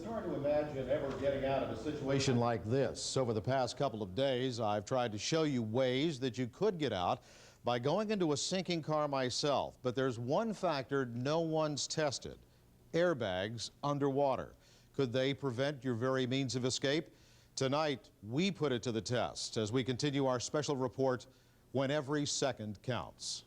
hard to imagine ever getting out of a situation like this. Over the past couple of days, I've tried to show you ways that you could get out by going into a sinking car myself. But there's one factor no one's tested: airbags underwater. Could they prevent your very means of escape? Tonight, we put it to the test as we continue our special report, When Every Second Counts.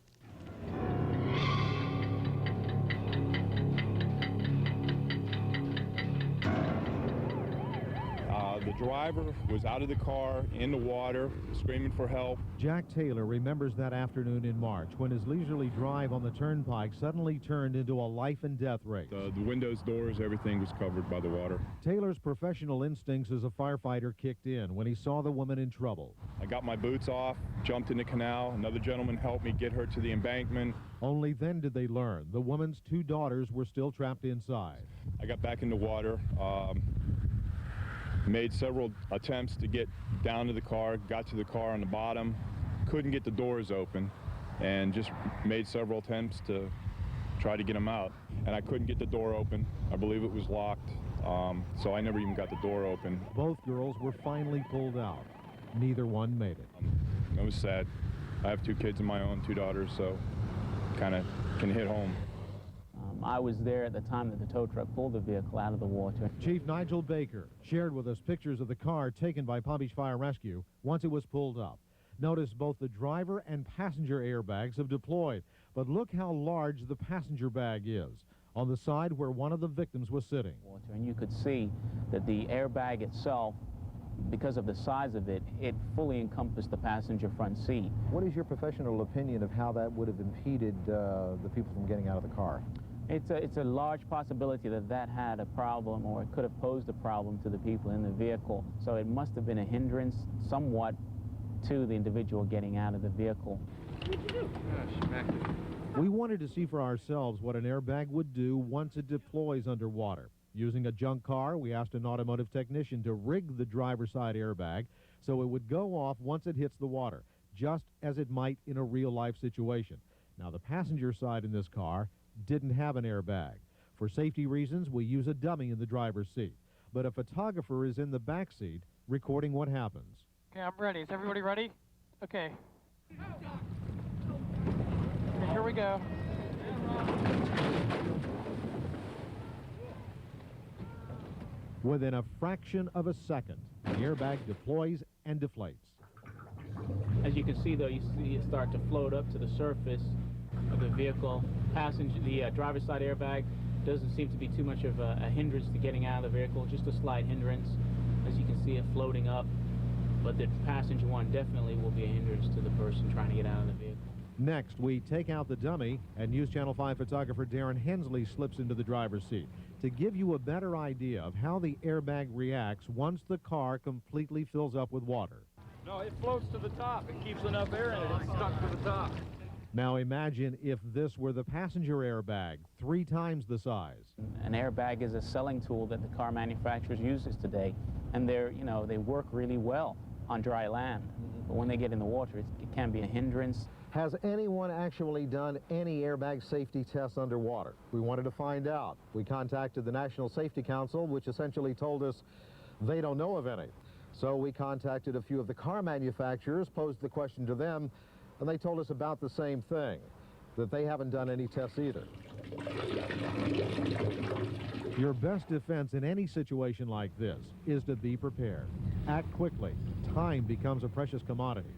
The driver was out of the car, in the water, screaming for help. Jack Taylor remembers that afternoon in March when his leisurely drive on the turnpike suddenly turned into a life-and-death race. The windows, doors, everything was covered by the water. Taylor's professional instincts as a firefighter kicked in when he saw the woman in trouble. I got my boots off, jumped in the canal. Another gentleman helped me get her to the embankment. Only then did they learn the woman's 2 daughters were still trapped inside. I got back in the water. Made several attempts to get down to the car, got to the car on the bottom, couldn't get the doors open, and just made several attempts to try to get them out. And I couldn't get the door open. I believe it was locked, so I never even got the door open. Both girls were finally pulled out. Neither one made it. It was sad. I have 2 kids of my own, 2 daughters, so kind of can hit home. I was there at the time that the tow truck pulled the vehicle out of the water. Chief Nigel Baker shared with us pictures of the car taken by Palm Beach Fire Rescue once it was pulled up. Notice both the driver and passenger airbags have deployed, but look how large the passenger bag is on the side where one of the victims was sitting. And you could see that the airbag itself, because of the size of it, it fully encompassed the passenger front seat. What is your professional opinion of how that would have impeded the people from getting out of the car? It's a large possibility that that had a problem, or it could have posed a problem to the people in the vehicle. So it must have been a hindrance somewhat to the individual getting out of the vehicle. What'd you do? We wanted to see for ourselves what an airbag would do once it deploys underwater. Using a junk car, we asked an automotive technician to rig the driver's side airbag so it would go off once it hits the water, just as it might in a real-life situation. Now, the passenger side in this car didn't have an airbag. For safety reasons, we use a dummy in the driver's seat. But a photographer is in the back seat recording what happens. Okay, I'm ready. Is everybody ready? Okay. Okay, here we go. Within a fraction of a second, the airbag deploys and deflates. As you can see, though, you see it start to float up to the surface of the vehicle. The driver's side airbag doesn't seem to be too much of a hindrance to getting out of the vehicle, just a slight hindrance. As you can see it floating up, but the passenger one definitely will be a hindrance to the person trying to get out of the vehicle. Next, we take out the dummy, and News Channel 5 photographer Darren Hensley slips into the driver's seat to give you a better idea of how the airbag reacts once the car completely fills up with water. No, it floats to the top. It keeps enough air in it. It's stuck to the top. Now imagine if this were the passenger airbag, 3 times the size. An airbag is a selling tool that the car manufacturers uses today, and they work really well on dry land. But when they get in the water, it can be a hindrance. Has anyone actually done any airbag safety tests underwater? We wanted to find out. We contacted the National Safety Council, which essentially told us they don't know of any. So we contacted a few of the car manufacturers, posed the question to them, and they told us about the same thing, that they haven't done any tests either. Your best defense in any situation like this is to be prepared. Act quickly. Time becomes a precious commodity.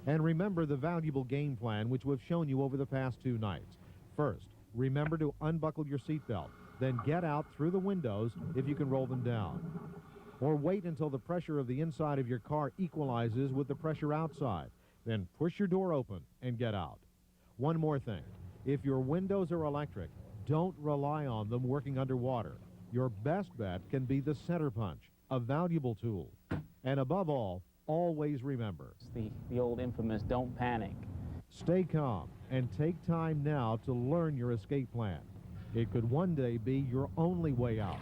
And remember the valuable game plan which we've shown you over the past 2 nights. First, remember to unbuckle your seatbelt. Then get out through the windows if you can roll them down. Or wait until the pressure of the inside of your car equalizes with the pressure outside. Then push your door open and get out. One more thing. If your windows are electric, don't rely on them working underwater. Your best bet can be the center punch, a valuable tool. And above all, always remember. It's the old infamous don't panic. Stay calm and take time now to learn your escape plan. It could one day be your only way out,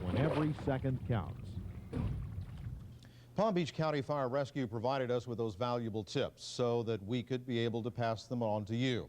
when every second counts. Palm Beach County Fire Rescue provided us with those valuable tips so that we could be able to pass them on to you.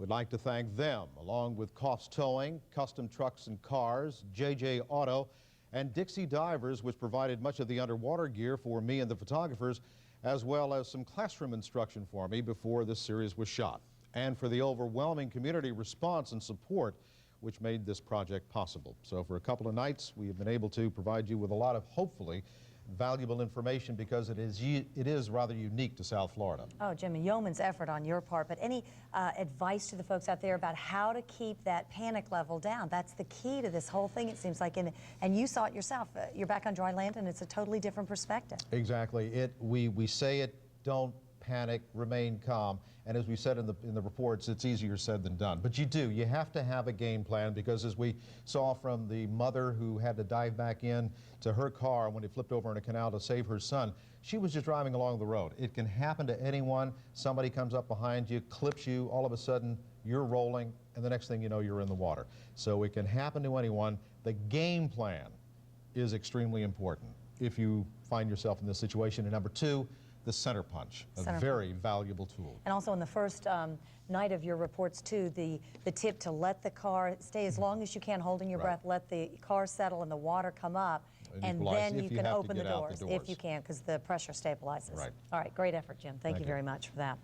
We'd like to thank them, along with Cost Towing, Custom Trucks and Cars, JJ Auto, and Dixie Divers, which provided much of the underwater gear for me and the photographers, as well as some classroom instruction for me before this series was shot, and for the overwhelming community response and support which made this project possible. So for a couple of nights, we have been able to provide you with a lot of, hopefully, valuable information because it is rather unique to South Florida. Oh, Jim, a yeoman's effort on your part, but any advice to the folks out there about how to keep that panic level down? That's the key to this whole thing, it seems like, and you saw it yourself. You're back on dry land, and it's a totally different perspective. Exactly. We say it, don't panic, remain calm, and as we said in the reports, it's easier said than done. But you have to have a game plan, because as we saw from the mother who had to dive back in to her car when it flipped over in a canal to save her son, she was just driving along the road. It can happen to anyone. Somebody comes up behind you, clips you, all of a sudden you're rolling, and the next thing you know, you're in the water. So it can happen to anyone. The game plan is extremely important if you find yourself in this situation. And number two, the center punch, a very valuable tool. And also in the first night of your reports too, the tip to let the car stay as long as you can, holding your breath, let the car settle and the water come up, and then you can open the doors if you can, because the pressure stabilizes. Right. All right, great effort, Jim. Thank you very much for that.